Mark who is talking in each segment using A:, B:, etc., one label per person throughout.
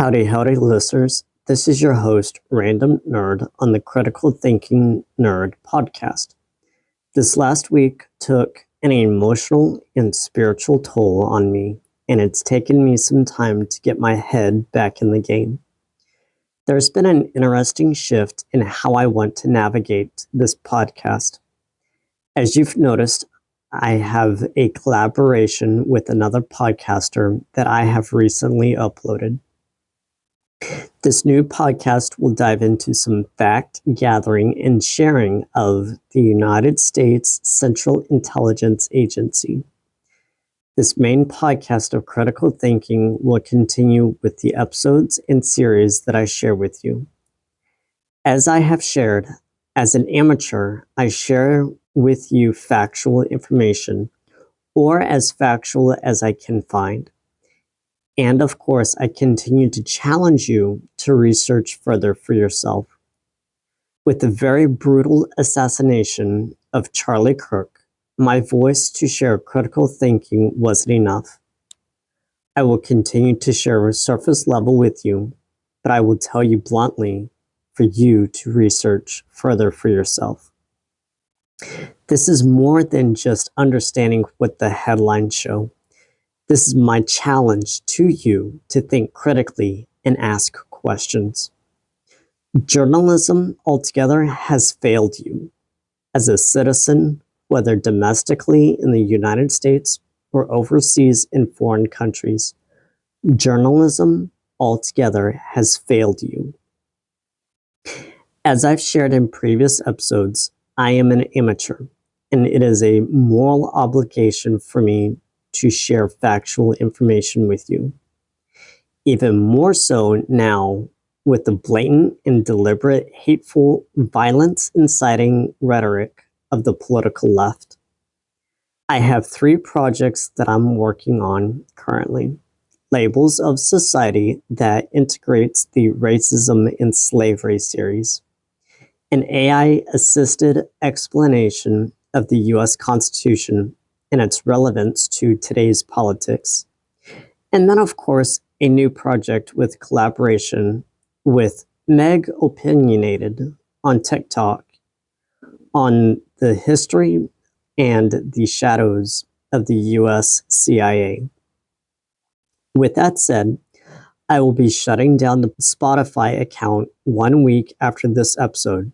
A: Howdy, listeners. This is your host, Random Nerd, on the Critical Thinking Nerd podcast. This last week took an emotional and spiritual toll on me, and it's taken me some time to get my head back in the game. There's been an interesting shift in how I want to navigate this podcast. As you've noticed, I have a collaboration with another podcaster that I have recently uploaded. This new podcast will dive into some fact gathering and sharing of the United States Central Intelligence Agency. This main podcast of critical thinking will continue with the episodes and series that I share with you. As I have shared, as an amateur, I share with you factual information, or as factual as I can find. And of course, I continue to challenge you to research further for yourself. With the very brutal assassination of Charlie Kirk, my voice to share critical thinking wasn't enough. I will continue to share surface level with you, but I will tell you bluntly for you to research further for yourself. This is more than just understanding what the headlines show. This is my challenge to you to think critically and ask questions. Journalism altogether has failed you. As a citizen, whether domestically in the United States or overseas in foreign countries, journalism altogether has failed you. As I've shared in previous episodes, I am an amateur, and it is a moral obligation for me to share factual information with you. Even more so now with the blatant and deliberate hateful, violence-inciting rhetoric of the political left. I have 3 projects that I'm working on currently. Labels of Society that integrates the Racism and Slavery series. An AI-assisted explanation of the U.S. Constitution and its relevance to today's politics. And then, of course, a new project with collaboration with Meg Opinionated on TikTok on the history and the shadows of the U.S. CIA. With that said, I will be shutting down the Spotify account 1 week after this episode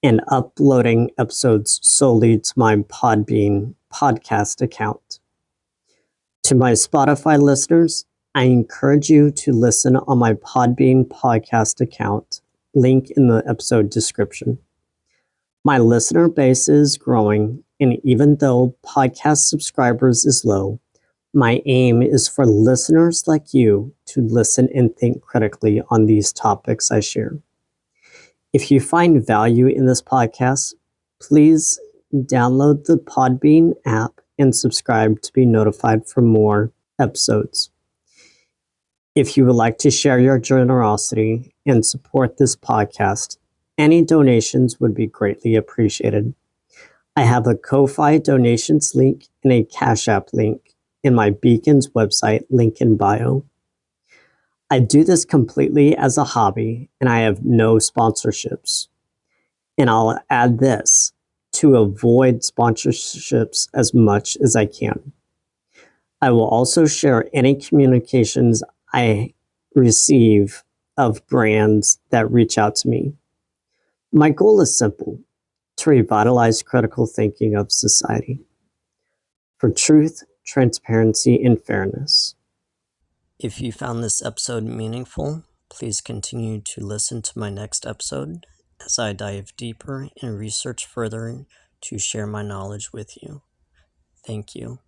A: and uploading episodes solely to my Podbean podcast account. To my Spotify listeners, I encourage you to listen on my Podbean podcast account, link in the episode description. My listener base is growing, and even though podcast subscribers is low, my aim is for listeners like you to listen and think critically on these topics I share. If you find value in this podcast, please download the Podbean app and subscribe to be notified for more episodes. If you would like to share your generosity and support this podcast, any donations would be greatly appreciated. I have a Ko-Fi donations link and a Cash App link in my Beacon's website, link in bio. I do this completely as a hobby, and I have no sponsorships. And I'll add this, to avoid sponsorships as much as I can. I will also share any communications I receive of brands that reach out to me. My goal is simple, to revitalize critical thinking of society for truth, transparency, and fairness. If you found this episode meaningful, please continue to listen to my next episode as I dive deeper and research further to share my knowledge with you. Thank you.